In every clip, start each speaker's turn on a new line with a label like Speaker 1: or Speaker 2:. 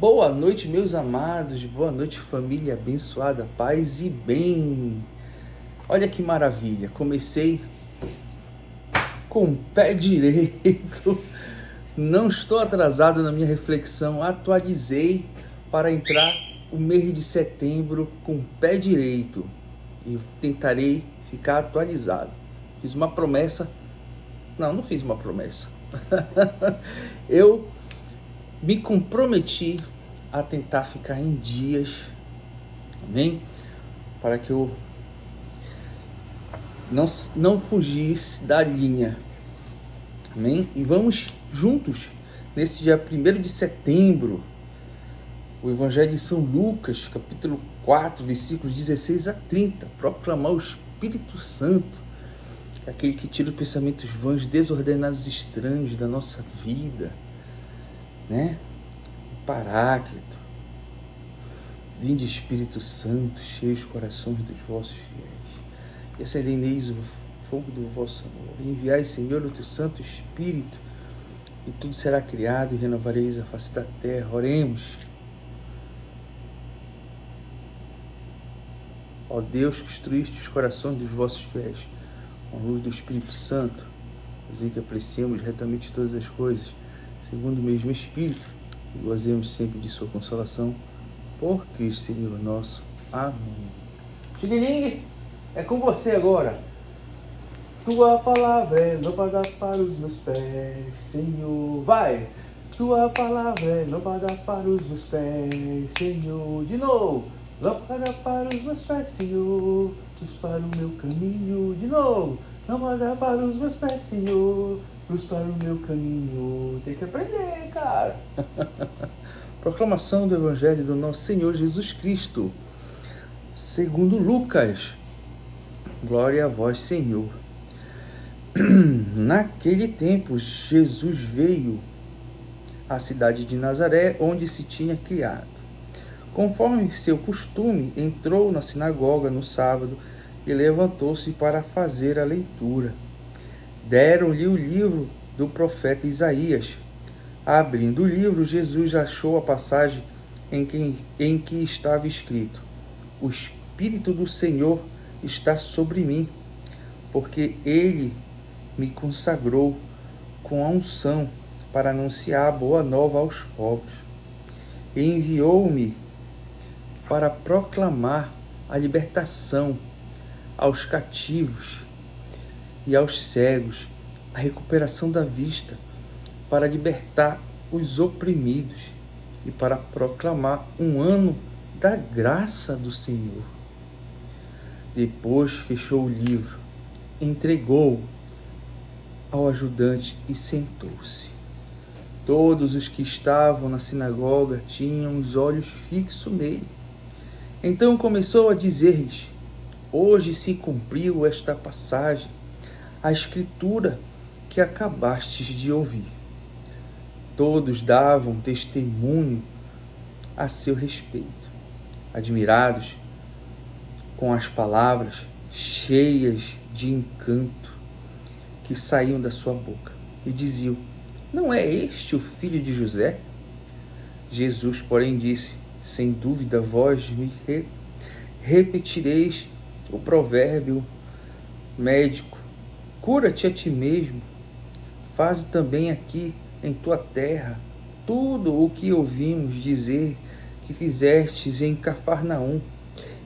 Speaker 1: Boa noite, meus amados, boa noite, família abençoada, paz e bem. Olha que maravilha, comecei com o pé direito, não estou atrasado na minha reflexão, atualizei para entrar o mês de setembro com o pé direito e tentarei ficar atualizado. Fiz uma promessa, não fiz uma promessa, eu me comprometi a tentar ficar em dias, amém? Para que eu não fugisse da linha, amém? E vamos juntos, nesse dia 1º de setembro, o Evangelho de São Lucas, capítulo 4, versículos 16 a 30, proclamar o Espírito Santo, aquele que tira os pensamentos vãos, desordenados, estranhos da nossa vida, né? O Paráclito. Vinde, Espírito Santo, cheia os corações dos vossos fiéis, e acendeis o fogo do vosso amor. E enviai, Senhor, o teu Santo Espírito, e tudo será criado, e renovareis a face da terra. Oremos. Ó Deus, que instruíste os corações dos vossos fiéis com a luz do Espírito Santo, fazei que apreciemos retamente todas as coisas, segundo o mesmo Espírito, e gozemos sempre de sua consolação, por Cristo Senhor nosso. Amém. Xililing, é com você agora. Tua palavra é lâmpada para os meus pés, Senhor. Vai! Tua palavra é lâmpada para os meus pés, Senhor. De novo. Lâmpada para os meus pés, Senhor. Luz para o meu caminho. De novo. Lâmpada para os meus pés, Senhor. Luz para o meu caminho. Tem que aprender, cara. Proclamação do Evangelho do nosso Senhor Jesus Cristo, segundo Lucas. Glória a vós, Senhor. Naquele tempo, Jesus veio à cidade de Nazaré, onde se tinha criado. Conforme seu costume, entrou na sinagoga no sábado e levantou-se para fazer a leitura. Deram-lhe o livro do profeta Isaías. Abrindo o livro, Jesus achou a passagem em que estava escrito: O Espírito do Senhor está sobre mim, porque Ele me consagrou com a unção para anunciar a boa nova aos pobres. E enviou-me para proclamar a libertação aos cativos e aos cegos, a recuperação da vista, para libertar os oprimidos e para proclamar um ano da graça do Senhor. Depois fechou o livro, entregou-o ao ajudante e sentou-se. Todos os que estavam na sinagoga tinham os olhos fixos nele. Então começou a dizer-lhes: Hoje se cumpriu esta passagem, a escritura que acabastes de ouvir. Todos davam testemunho a seu respeito, admirados com as palavras cheias de encanto que saíam da sua boca, e diziam: Não é este o filho de José? Jesus, porém, disse: Sem dúvida vós me repetireis o provérbio médico: Cura-te a ti mesmo, faze também aqui em tua terra tudo o que ouvimos dizer que fizestes em Cafarnaum.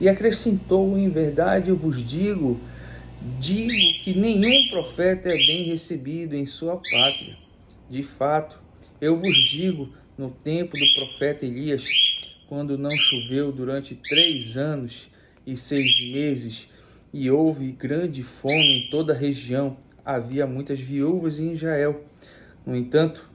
Speaker 1: E acrescentou: Em verdade eu vos digo que nenhum profeta é bem recebido em sua pátria. De fato, eu vos digo, no tempo do profeta Elias, quando não choveu durante 3 anos e 6 meses, e houve grande fome em toda a região, havia muitas viúvas em Israel. No entanto,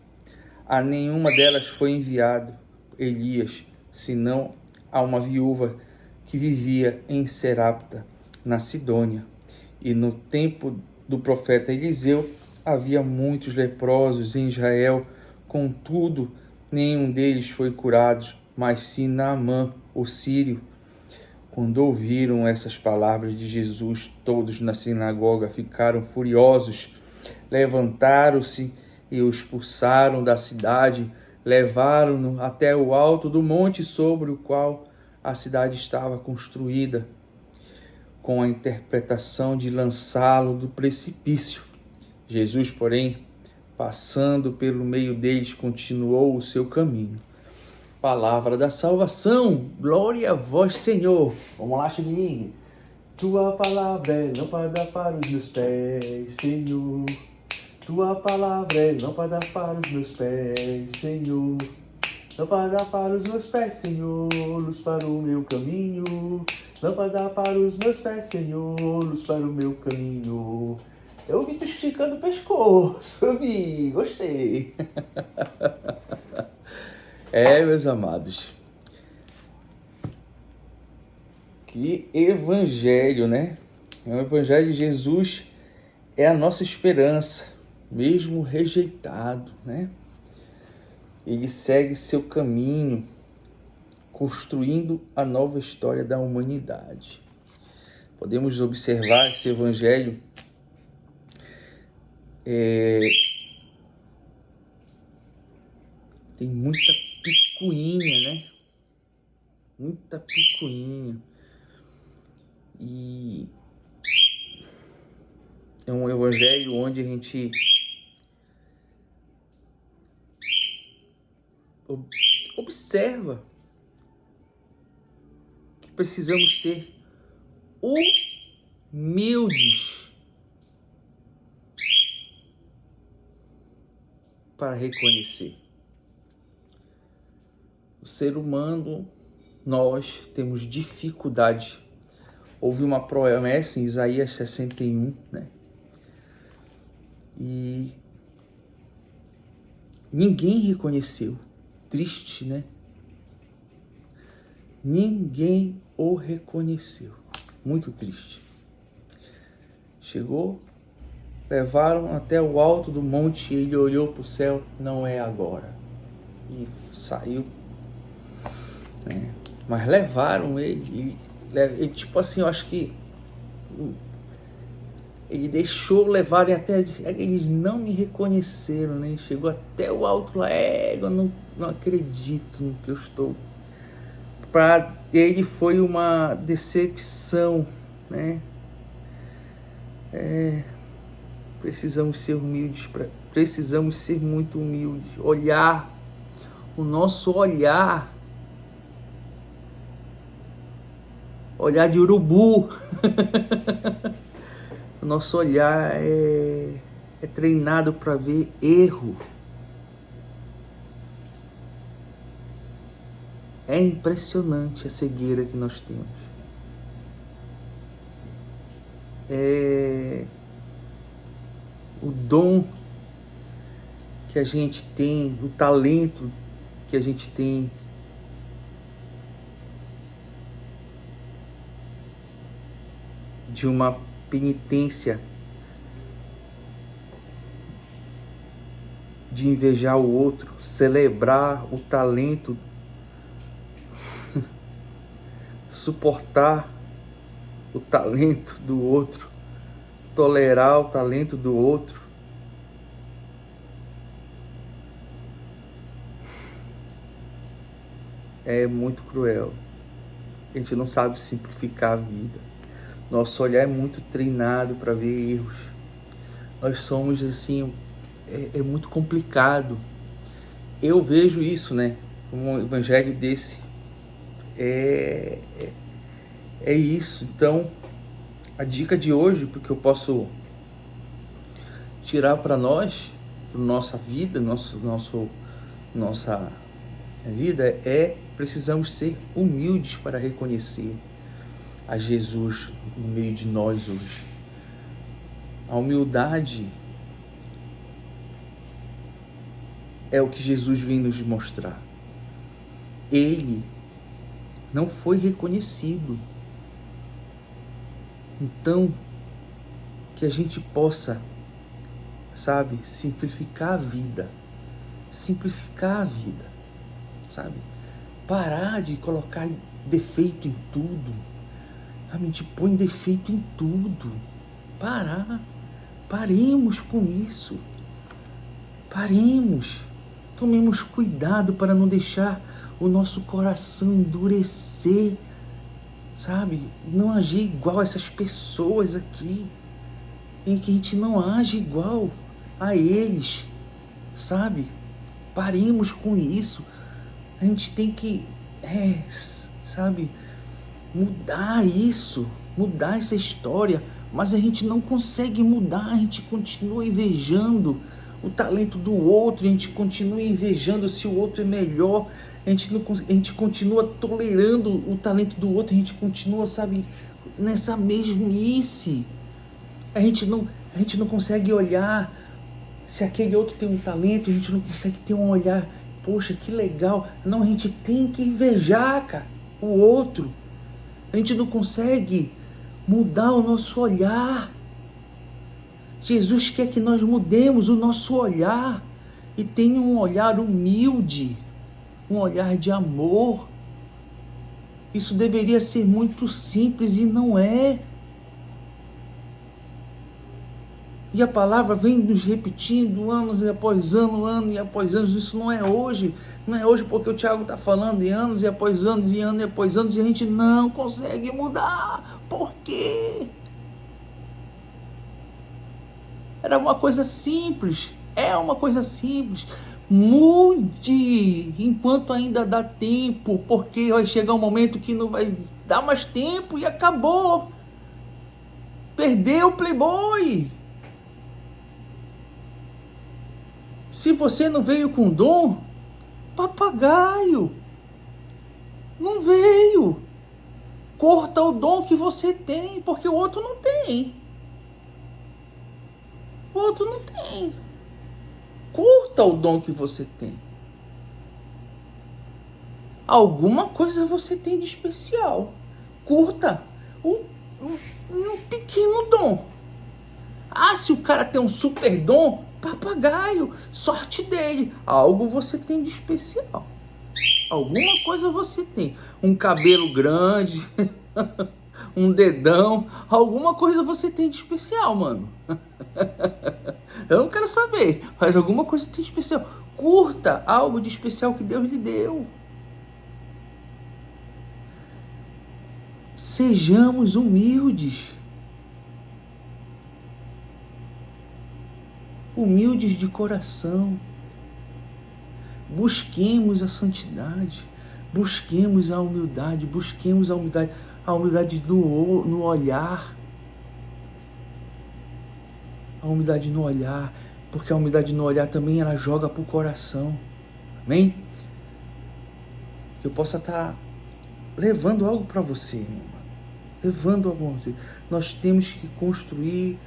Speaker 1: a nenhuma delas foi enviado Elias, senão a uma viúva que vivia em Serapta, na Sidônia. E no tempo do profeta Eliseu, havia muitos leprosos em Israel, contudo, nenhum deles foi curado, mas sim Naamã, o sírio. Quando ouviram essas palavras de Jesus, todos na sinagoga ficaram furiosos, levantaram-se e o expulsaram da cidade, Levaram-no até o alto do monte sobre o qual a cidade estava construída, com a interpretação de lançá-lo do precipício. Jesus, porém, passando pelo meio deles, continuou o seu caminho. Palavra da salvação, glória a vós, Senhor. Vamos lá, Chiquinho. Tua palavra é lâmpada para os meus pés, Senhor. Tua palavra é lâmpada para os meus pés, Senhor. Lâmpada para os meus pés, Senhor, luz para o meu caminho. Lâmpada para os meus pés, Senhor, luz para o meu caminho. Eu vi tu esticando o pescoço, eu vi, gostei. Meus amados, que evangelho, né? O evangelho de Jesus é a nossa esperança, mesmo rejeitado, né? Ele segue seu caminho, construindo a nova história da humanidade. Podemos observar esse evangelho tem muita picuinha, né? Muita picuinha. E é um evangelho onde a gente observa que precisamos ser humildes para reconhecer. O ser humano, nós temos dificuldade. Houve uma promessa em Isaías 61, né? E ninguém reconheceu. Triste, né? Ninguém o reconheceu. Muito triste. Chegou, levaram até o alto do monte, ele olhou para o céu, não é agora. E saiu. Né? Mas levaram ele, tipo assim, eu acho que ele deixou levarem até, eles não me reconheceram, né? Ele chegou até o alto lá, eu não acredito no que eu estou. Para ele foi uma decepção, né? Precisamos ser humildes, precisamos ser muito humildes, olhar, o nosso olhar de urubu. O nosso olhar é treinado para ver erro. É impressionante a cegueira que nós temos. O dom que a gente tem, o talento que a gente tem, de uma penitência, de invejar o outro, celebrar o talento, suportar o talento do outro, tolerar o talento do outro. É muito cruel. A gente não sabe simplificar a vida. Nosso olhar é muito treinado para ver erros. Nós somos assim, é muito complicado. Eu vejo isso, né? Um evangelho desse é isso. Então, a dica de hoje, porque eu posso tirar para nós, para nossa vida, nossa vida, precisamos ser humildes para reconhecer a Jesus no meio de nós hoje. A humildade é o que Jesus vem nos mostrar. Ele não foi reconhecido. Então, que a gente possa, sabe, simplificar a vida. Simplificar a vida, sabe? Parar de colocar defeito em tudo. A gente põe defeito em tudo. Paremos com isso. Paremos. Tomemos cuidado para não deixar o nosso coração endurecer, sabe? Não agir igual a essas pessoas aqui, em que a gente não age igual a eles, sabe? Paremos com isso. A gente tem que, sabe, mudar isso, mudar essa história, mas a gente não consegue mudar, a gente continua invejando o talento do outro, a gente continua invejando se o outro é melhor, a gente continua tolerando o talento do outro, a gente continua, sabe, nessa mesmice. A gente não consegue olhar se aquele outro tem um talento, a gente não consegue ter um olhar, poxa, que legal. Não, a gente tem que invejar, cara, o outro. A gente não consegue mudar o nosso olhar. Jesus quer que nós mudemos o nosso olhar e tenha um olhar humilde, um olhar de amor. Isso deveria ser muito simples e não é. E a palavra vem nos repetindo anos após ano, ano e após anos. Isso não é hoje. Não é hoje porque o Tiago está falando de anos e após anos e anos e após anos e a gente não consegue mudar. Por quê? Era uma coisa simples. É uma coisa simples. Mude enquanto ainda dá tempo, porque vai chegar um momento que não vai dar mais tempo e acabou. Perdeu o Playboy. Se você não veio com dom, papagaio, não veio. Corta o dom que você tem, porque o outro não tem. O outro não tem. Curta o dom que você tem. Alguma coisa você tem de especial. Curta um pequeno dom. Ah, se o cara tem um super dom, papagaio, sorte dele. Algo você tem de especial. Alguma coisa você tem. Um cabelo grande, um dedão, alguma coisa você tem de especial, mano. Eu não quero saber, mas alguma coisa tem de especial. Curta algo de especial que Deus lhe deu. Sejamos humildes. Humildes de coração. Busquemos a santidade. Busquemos a humildade. Busquemos a humildade no olhar. A humildade no olhar, porque a humildade no olhar também ela joga para o coração. Amém? Que eu possa estar levando algo para você, meu irmão. Levando algo para você. Nós temos que construir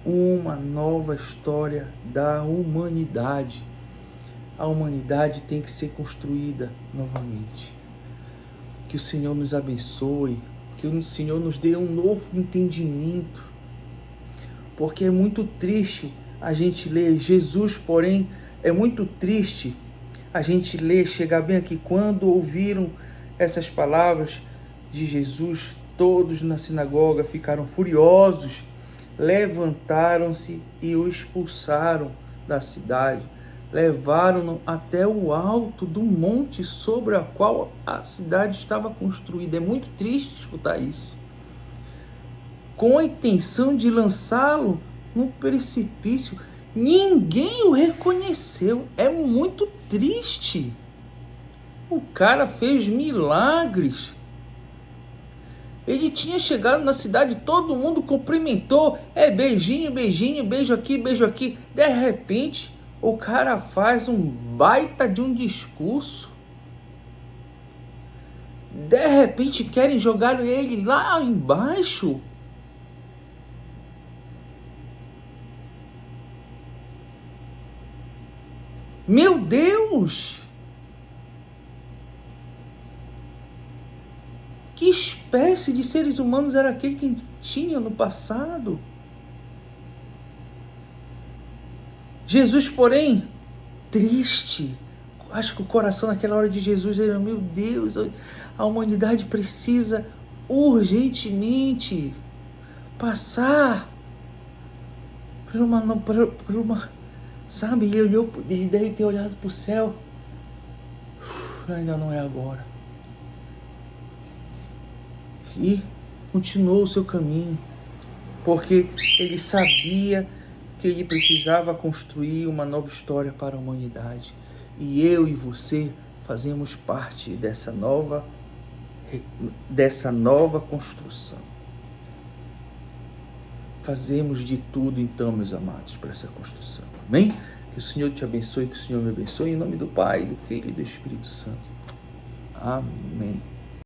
Speaker 1: uma nova história da humanidade. A humanidade tem que ser construída novamente. Que o Senhor nos abençoe, que o Senhor nos dê um novo entendimento. Porque é muito triste a gente ler Jesus, porém, é muito triste a gente ler, chegar bem aqui, quando ouviram essas palavras de Jesus, todos na sinagoga ficaram furiosos, levantaram-se e o expulsaram da cidade, levaram-no até o alto do monte sobre a qual a cidade estava construída. É muito triste escutar isso. Com a intenção de lançá-lo no precipício, ninguém o reconheceu. É muito triste. O cara fez milagres. Ele tinha chegado na cidade, todo mundo cumprimentou. É beijinho, beijinho, beijo aqui, beijo aqui. De repente, o cara faz um baita de um discurso. De repente, querem jogar ele lá embaixo. Meu Deus! Que espécie de seres humanos era aquele que tinha no passado? Jesus, porém, triste. Acho que o coração naquela hora de Jesus era, meu Deus, a humanidade precisa urgentemente passar por uma Sabe, ele deve ter olhado para o céu. Ainda não é agora. E continuou o seu caminho, porque ele sabia que ele precisava construir uma nova história para a humanidade. E eu e você fazemos parte dessa nova construção. Fazemos de tudo então, meus amados, para essa construção. Amém? Que o Senhor te abençoe, que o Senhor me abençoe, em nome do Pai, do Filho e do Espírito Santo. Amém.